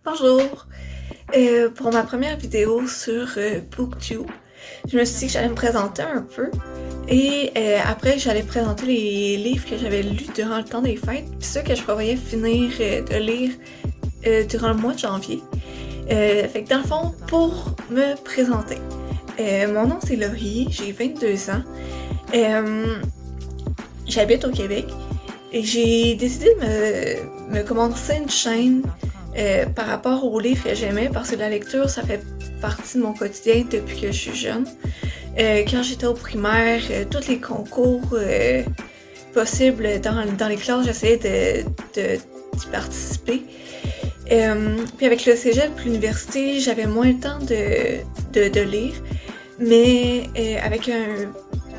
Bonjour! Pour ma première vidéo sur Booktube, je me suis dit que j'allais me présenter un peu et après j'allais présenter les livres que j'avais lus durant le temps des fêtes, puis ceux que je prévoyais finir de lire durant le mois de janvier. Fait que dans le fond, pour me présenter, mon nom c'est Laurier, j'ai 22 ans, j'habite au Québec et j'ai décidé de me commencer une chaîne par rapport aux livres que j'aimais, parce que la lecture, ça fait partie de mon quotidien depuis que je suis jeune. Quand j'étais au primaire, tous les concours possibles dans les classes, j'essayais d'y participer. Puis avec le cégep, l'université, j'avais moins le temps de lire, mais avec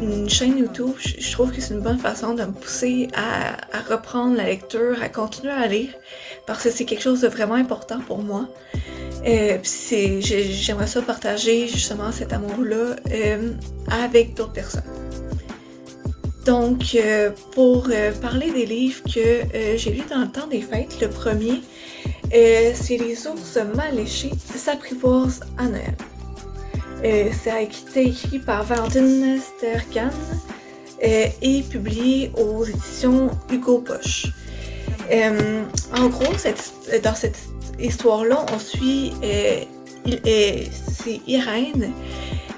une chaîne YouTube, je trouve que c'est une bonne façon de me pousser à reprendre la lecture, à continuer à lire, parce que c'est quelque chose de vraiment important pour moi. J'aimerais ça partager justement cet amour-là avec d'autres personnes. Donc, pour parler des livres que j'ai lus dans le temps des fêtes, le premier, c'est Les ours mal léchés de s'apprivoise à Noël. Ça a été écrit par Valentine Sterkan et publié aux éditions Hugo Boss. En gros, dans cette histoire-là, on suit c'est Irène.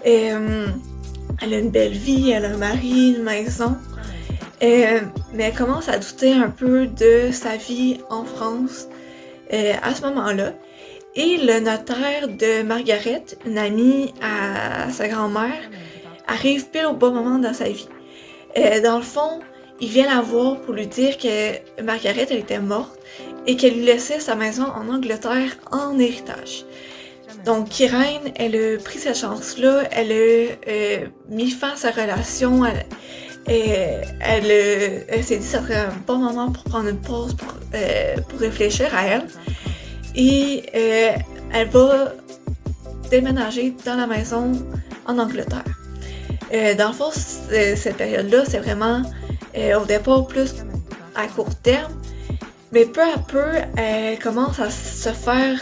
Elle a une belle vie, elle a un mari, une maison, mais elle commence à douter un peu de sa vie en France à ce moment-là. Et le notaire de Margaret, une amie à sa grand-mère, arrive pile au bon moment dans sa vie. Dans le fond, il vient la voir pour lui dire que Margaret, elle était morte et qu'elle lui laissait sa maison en Angleterre en héritage. Donc, Irène, elle a pris cette chance-là, elle a mis fin à sa relation, elle s'est dit que ça serait un bon moment pour prendre une pause, pour réfléchir à elle. Et elle va déménager dans la maison en Angleterre. Dans le fond, cette période-là, c'est vraiment au départ plus à court terme, mais peu à peu, elle commence à se faire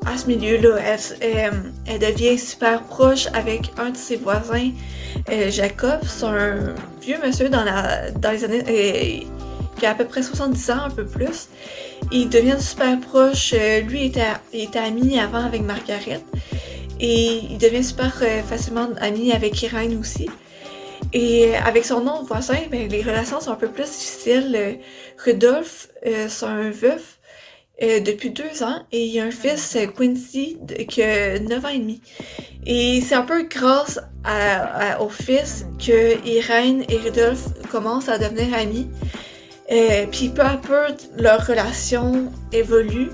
à ce milieu-là. Elle devient super proche avec un de ses voisins, Jacob. C'est un vieux monsieur dans les années... qui a à peu près 70 ans, un peu plus. Ils deviennent super proches. Lui était ami avant avec Margaret. Et il devient super facilement ami avec Irène aussi. Et avec son autre voisin, ben, les relations sont un peu plus difficiles. Rudolph, c'est un veuf depuis 2 ans et il y a un fils, Quincy, qui a 9 ans et demi. Et c'est un peu grâce au fils que Irène et Rudolph commencent à devenir amis. Puis peu à peu, leur relation évolue.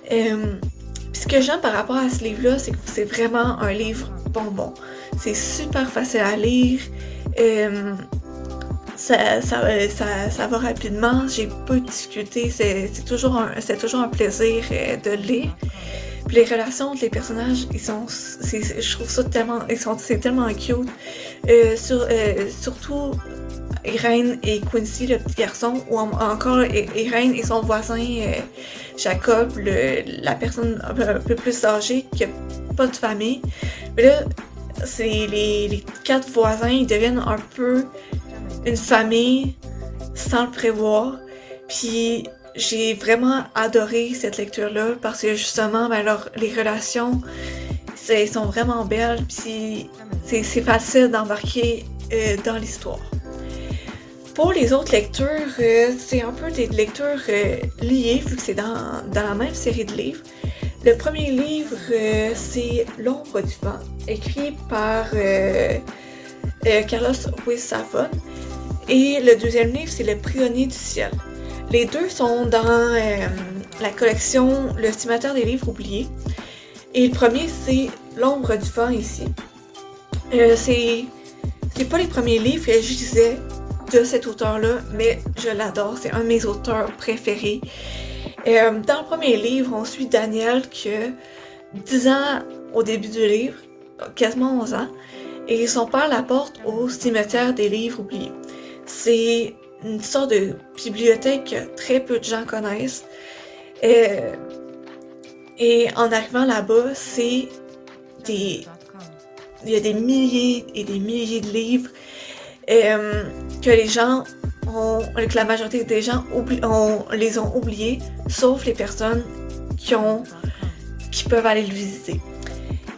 Puis ce que j'aime par rapport à ce livre-là, c'est que c'est vraiment un livre bonbon. C'est super facile à lire. Ça va rapidement. J'ai pas discuté. C'est toujours un plaisir de lire. Puis les relations entre les personnages, je trouve ça c'est tellement cute. Surtout Irène et Quincy, le petit garçon, ou encore Irène et son voisin Jacob, la personne un peu plus âgée qui a pas de famille. Mais là, c'est les 4 voisins, ils deviennent un peu une famille sans le prévoir. Puis j'ai vraiment adoré cette lecture-là parce que justement, ben, les relations sont vraiment belles, puis c'est facile d'embarquer dans l'histoire. Pour les autres lectures, c'est un peu des lectures liées, vu que c'est dans la même série de livres. Le premier livre, c'est L'ombre du vent, écrit par Carlos Ruiz Zafón. Et le deuxième livre, c'est Le prisonnier du ciel. Les deux sont dans la collection Le cimetière des livres oubliés. Et le premier, c'est L'ombre du vent ici. C'est pas les premiers livres que je lisais de cet auteur-là, mais je l'adore, c'est un de mes auteurs préférés. Dans le premier livre, on suit Daniel qui a 10 ans au début du livre, quasiment 11 ans, et son père l'apporte au cimetière des livres oubliés. C'est une sorte de bibliothèque que très peu de gens connaissent. Et en arrivant là-bas, il y a des milliers et des milliers de livres que la majorité des gens les ont oubliés, sauf les personnes qui peuvent aller le visiter.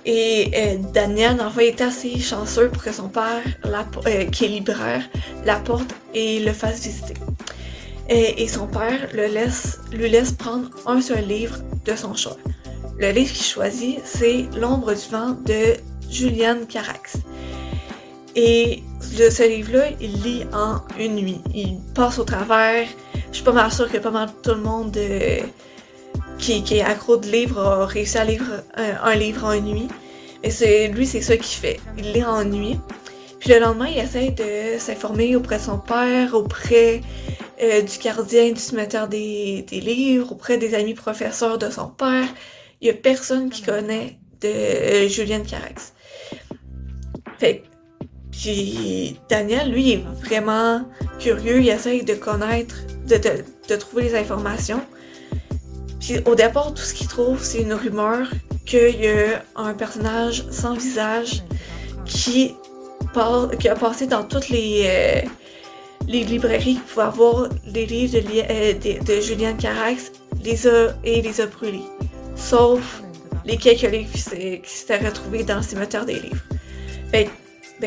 Et Daniel, dans le fond, il est assez chanceux pour que son père, qui est libraire, l'apporte et le fasse visiter. Et son père lui laisse prendre un seul livre de son choix. Le livre qu'il choisit, c'est L'ombre du vent de Julian Carax. Et ce livre-là, il lit en une nuit. Il passe au travers. Je suis pas mal sûre que pas mal tout le monde qui est accro de livres a réussi à lire un livre en une nuit. Et c'est ça qu'il fait. Il lit en une nuit. Puis le lendemain, il essaie de s'informer auprès de son père, auprès du gardien, du cimetière des livres, auprès des amis professeurs de son père. Il y a personne qui connaît de Julian Carax. Puis Daniel, lui, est vraiment curieux. Il essaie de connaître, de trouver les informations. Puis au départ, tout ce qu'il trouve, c'est une rumeur qu'il y a un personnage sans visage qui a passé dans toutes les librairies qui pouvaient avoir des livres de Julian Carax, les a brûlés. Sauf les quelques livres qui s'étaient retrouvés dans le cimetière des livres.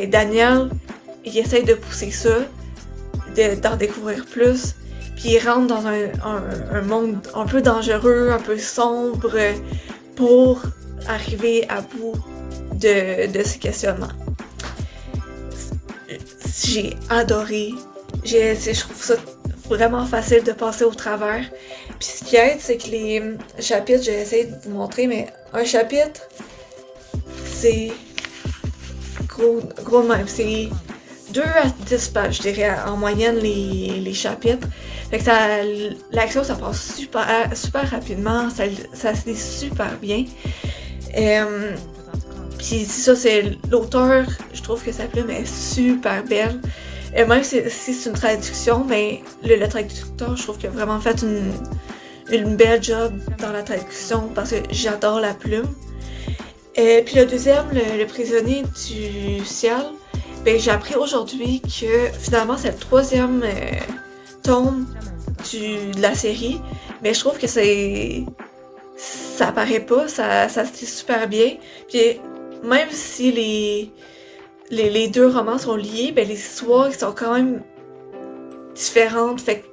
Daniel, il essaie de pousser ça, d'en découvrir plus, puis il rentre dans un monde un peu dangereux, un peu sombre, pour arriver à bout de ces questionnements. J'ai adoré. Je trouve ça vraiment facile de passer au travers. Puis ce qui aide, c'est que les chapitres, j'ai essayé de vous montrer, mais un chapitre, c'est gros de même. C'est 2 à 10 pages, je dirais, en moyenne, les chapitres. Fait que l'action, ça passe super rapidement, ça se lit super bien. Puis ça, c'est l'auteur, je trouve que sa plume est super belle. Même si c'est une traduction, mais le traducteur, je trouve qu'il a vraiment fait une belle job dans la traduction parce que j'adore la plume. Puis le deuxième, le prisonnier du ciel, j'ai appris aujourd'hui que finalement c'est le 3e tome de la série, mais je trouve que ça apparaît pas, ça se lit super bien. Puis même si les 2 romans sont liés, les histoires sont quand même différentes. Fait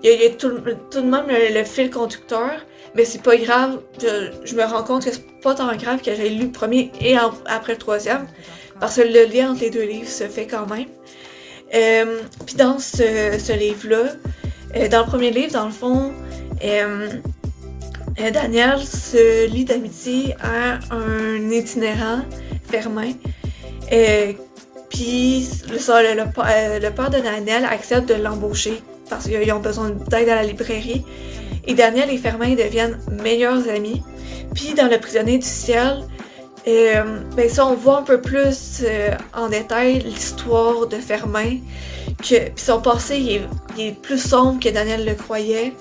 qu'il y a tout de même le fil conducteur, mais c'est pas grave. Je me rends compte que c'est pas tant grave que j'ai lu le premier et après le 3e, parce que le lien entre les 2 livres se fait quand même. Puis dans ce livre-là, dans le premier livre, dans le fond, Daniel se lie d'amitié à un itinérant fermé. Puis le père de Daniel accepte de l'embaucher parce qu'ils ont besoin d'aide à la librairie. Et Daniel et Fermin deviennent meilleurs amis. Puis dans Le prisonnier du ciel, ça on voit un peu plus en détail l'histoire de Fermin. Puis son passé il est plus sombre que Daniel le croyait.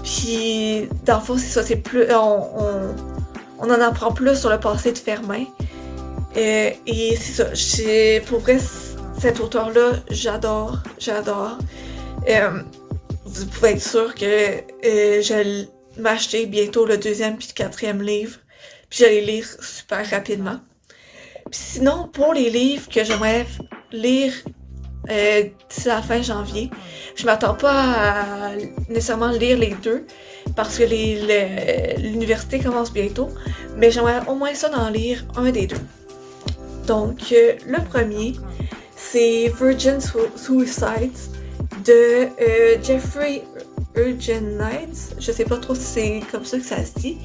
Puis dans le fond c'est ça, c'est plus on en apprend plus sur le passé de Fermin. Et c'est ça, pour vrai, cet auteur-là, j'adore. Vous pouvez être sûr que je vais m'acheter bientôt le 2e puis le 4e livre, puis je vais les lire super rapidement. Puis sinon, pour les livres que j'aimerais lire d'ici la fin janvier, je m'attends pas à nécessairement lire les 2, parce que l'université commence bientôt, mais j'aimerais au moins ça d'en lire un des 2. Donc, le premier, c'est Virgin Suicides de Jeffrey Eugenides. Je sais pas trop si c'est comme ça que ça se dit,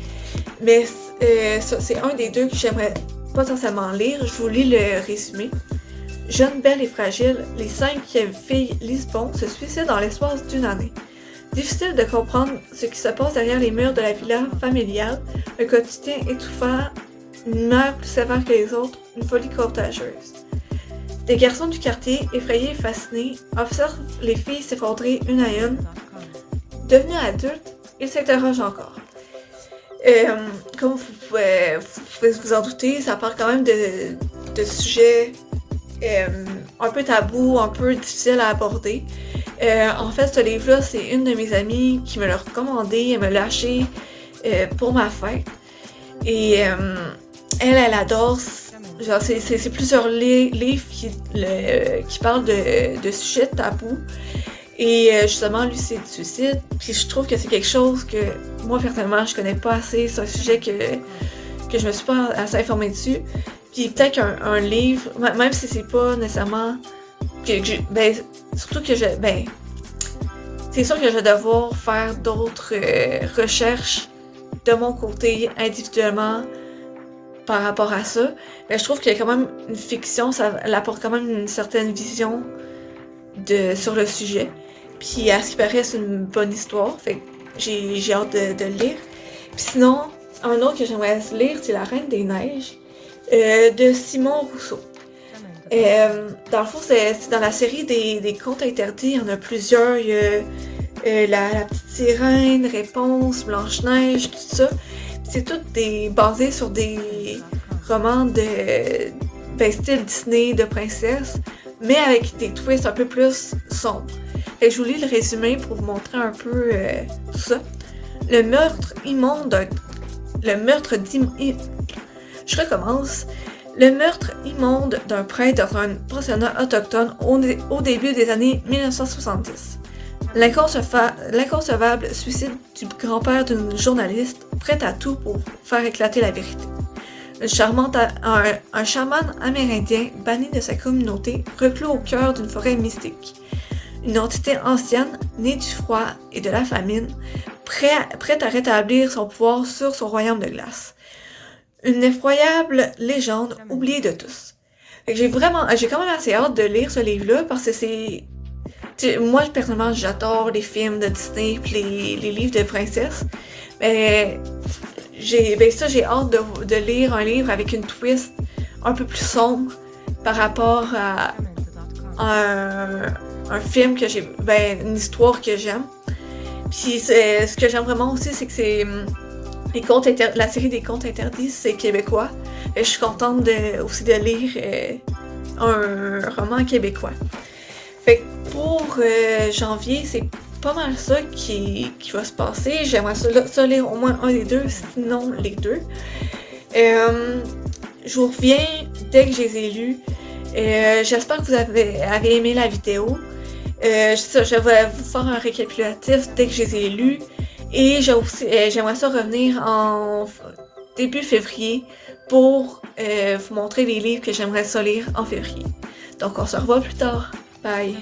mais c'est un des 2 que j'aimerais potentiellement lire. Je vous lis le résumé. Jeune, belle et fragile, les 5 filles Lisbon se suicident dans l'espace d'une année. Difficile de comprendre ce qui se passe derrière les murs de la villa familiale, un quotidien étouffant, une mère plus sévère que les autres, une folie contagieuse. Des garçons du quartier, effrayés et fascinés, observent les filles s'effondrer une à une. Devenus adultes, ils s'interrogent encore. Euh, Comme vous pouvez vous en douter, ça parle quand même de sujets un peu tabous, un peu difficiles à aborder. En fait, ce livre-là, c'est une de mes amies qui me l'a recommandé, elle me l'a acheté pour ma fête. Et elle adore. Genre, c'est plusieurs livres qui parlent de sujets tabous. Et justement, lui, c'est du suicide. Puis je trouve que c'est quelque chose que moi, personnellement, je connais pas assez. C'est un sujet que je me suis pas assez informée dessus. Puis peut-être qu'un livre, même si c'est pas nécessairement. Ben, surtout que c'est sûr que je vais devoir faire d'autres recherches de mon côté individuellement par rapport à ça. Mais je trouve qu'il y a quand même une fiction, ça apporte quand même une certaine vision sur le sujet. Puis à ce qui paraît, c'est une bonne histoire. Fait que j'ai hâte de le lire. Puis sinon, un autre que j'aimerais lire, c'est La Reine des Neiges de Simon Rousseau. Dans le fond, c'est dans la série des contes interdits, il y en a plusieurs. Il y a la petite sirène, Réponse, Blanche-Neige, tout ça. C'est tout basé sur des romans de style Disney de princesse, mais avec des twists un peu plus sombres. Et je vous lis le résumé pour vous montrer un peu tout ça. Le meurtre immonde Je recommence. Le meurtre immonde d'un prêtre dans un pensionnat autochtone au début des années 1970. L'inconcevable suicide du grand-père d'une journaliste, prête à tout pour faire éclater la vérité. Un chaman amérindien banni de sa communauté, reclus au cœur d'une forêt mystique. Une entité ancienne, née du froid et de la famine, prête à rétablir son pouvoir sur son royaume de glace. Une effroyable légende oubliée de tous. J'ai quand même assez hâte de lire ce livre-là parce que moi, personnellement, j'adore les films de Disney et les livres de princesses. Mais j'ai hâte de lire un livre avec une twist un peu plus sombre par rapport à un film que une histoire que j'aime. Puis ce que j'aime vraiment aussi, c'est que c'est la série des contes interdits, c'est québécois. Et je suis contente aussi de lire un roman québécois. Fait que pour janvier, c'est pas mal ça qui va se passer. J'aimerais ça lire au moins un des deux, sinon les deux. Je vous reviens dès que je les ai lus. J'espère que vous avez aimé la vidéo. Je vais vous faire un récapitulatif dès que je les ai lus. Et j'aimerais ça revenir en début février pour vous montrer les livres que j'aimerais ça lire en février. Donc on se revoit plus tard. Bye!